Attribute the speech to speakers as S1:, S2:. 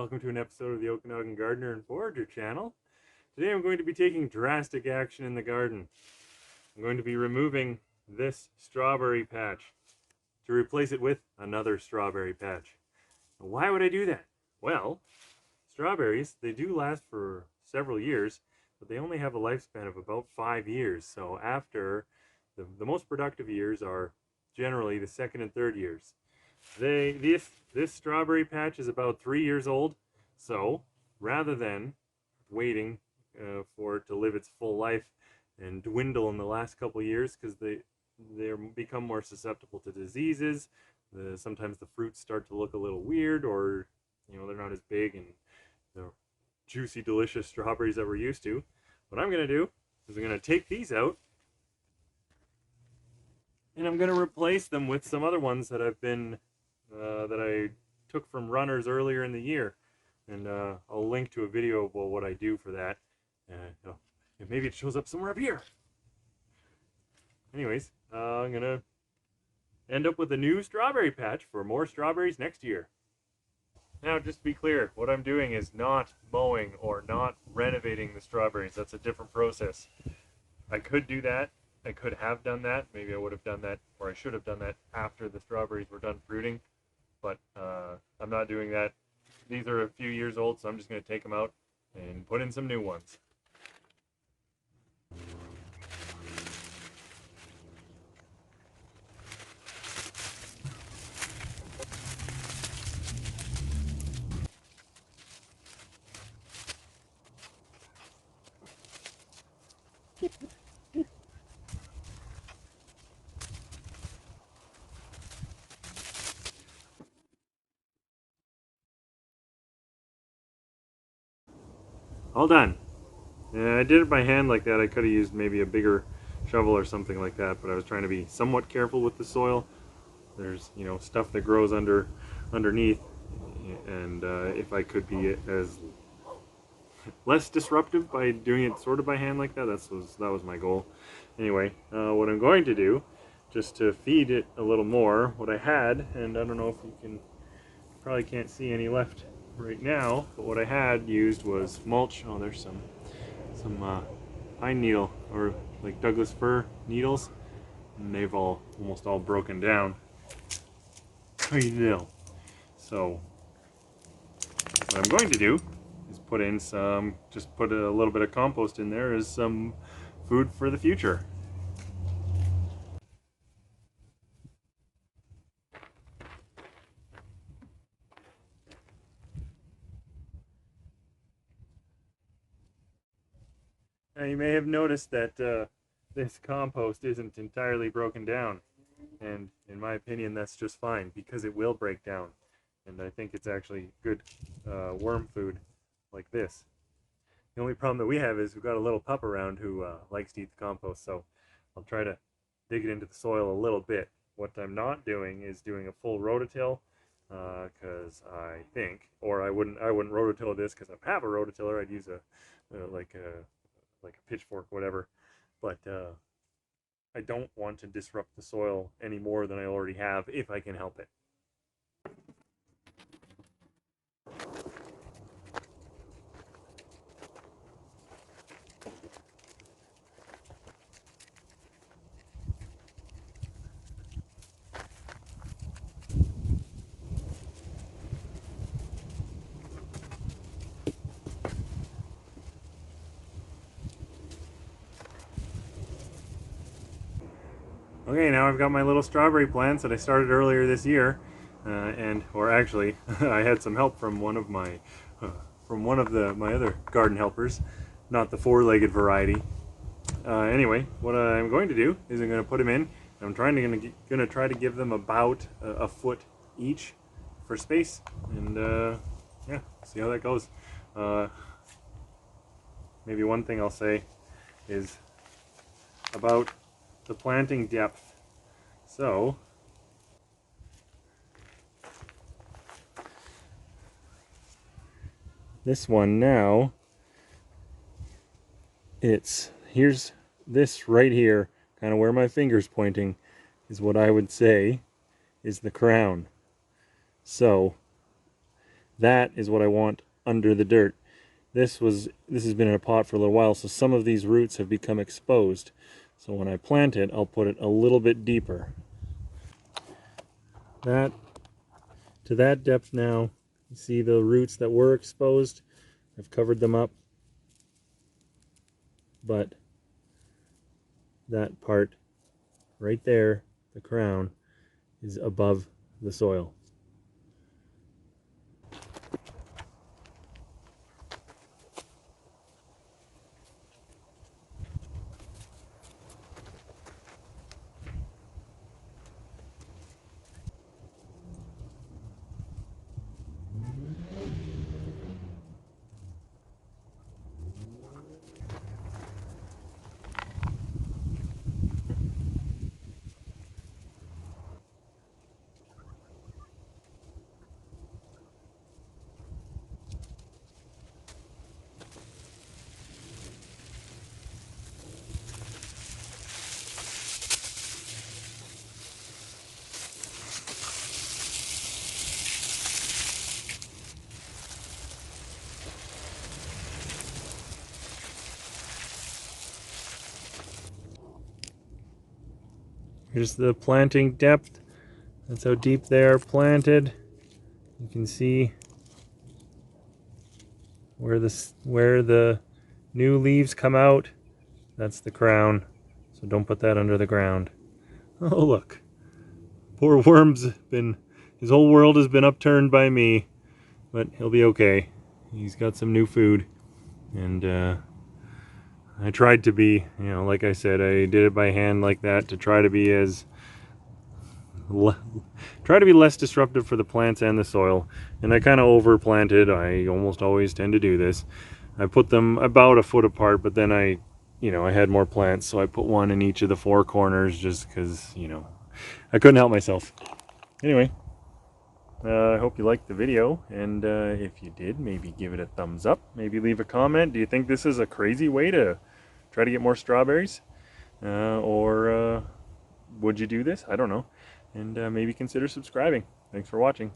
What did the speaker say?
S1: Welcome to an episode of the Okanagan Gardener and Forager channel. Today I'm going to be taking drastic action in the garden. I'm going to be removing this strawberry patch to replace it with another strawberry patch. Now, why would I do that? Well, strawberries, they do last for several years, but they only have a lifespan of about 5 years. So after the most productive years are generally the second and third years. This strawberry patch is about 3 years old, so rather than waiting for it to live its full life and dwindle in the last couple years because they become more susceptible to diseases, sometimes the fruits start to look a little weird, or they're not as big and the juicy, delicious strawberries that we're used to. What I'm going to do is I'm going to take these out and I'm going to replace them with some other ones that that I took from runners earlier in the year, and I'll link to a video about what I do for that. Maybe it shows up somewhere up here. Anyways, I'm gonna end up with a new strawberry patch for more strawberries next year. Now, just to be clear, what I'm doing is not mowing or not renovating the strawberries. That's a different process. I could do that. I could have done that. Maybe I would have done that, or I should have done that after the strawberries were done fruiting. But I'm not doing that. These are a few years old, so I'm just going to take them out and put in some new ones. All done. I did it by hand like that. I could have used maybe a bigger shovel or something like that, but I was trying to be somewhat careful with the soil. There's stuff that grows underneath, and if I could be as less disruptive by doing it sort of by hand like that, that was my goal. Anyway, what I'm going to do, just to feed it a little more, what I had, and I don't know if you probably can't see any left right now, but what I had used was mulch. Oh, there's some pine needle, or like Douglas fir needles, and they've almost all broken down. So what I'm going to do is put in just put a little bit of compost in there as some food for the future. Now, you may have noticed that this compost isn't entirely broken down, and in my opinion that's just fine, because it will break down, and I think it's actually good worm food like this. The only problem that we have is we've got a little pup around who likes to eat the compost, so I'll try to dig it into the soil a little bit. What I'm not doing is doing a full rototill, because I think, or I wouldn't rototill this because I have a rototiller. I'd use like a pitchfork, whatever. But I don't want to disrupt the soil any more than I already have, if I can help it. Okay, now I've got my little strawberry plants that I started earlier this year, or actually, I had some help from one of my other garden helpers, not the four-legged variety. Anyway, what I'm going to do is I'm going to put them in. I'm going to try to give them about a foot each for space, and yeah, see how that goes. Maybe one thing I'll say is about the planting depth. So this one now, here's this right here, kind of where my finger's pointing, is what I would say is the crown. So That is what I want under the dirt. This has been in a pot for a little while, so some of these roots have become exposed. So when I plant it, I'll put it a little bit deeper. That to that depth now. You see the roots that were exposed? I've covered them up. But that part right there, the crown, is above the soil. Here's the planting depth. That's how deep they are planted. You can see where the new leaves come out. That's the crown. So don't put that under the ground. Oh look. Poor worm's his whole world has been upturned by me. But he'll be okay. He's got some new food. And I tried to be, like I said, I did it by hand like that to try to be less disruptive for the plants and the soil. And I kind of overplanted. I almost always tend to do this. I put them about a foot apart, but then I had more plants, so I put one in each of the four corners just because, I couldn't help myself. Anyway, I hope you liked the video, and if you did, maybe give it a thumbs up. Maybe leave a comment. Do you think this is a crazy way to try to get more strawberries? Or would you do this? I don't know. And maybe consider subscribing. Thanks for watching.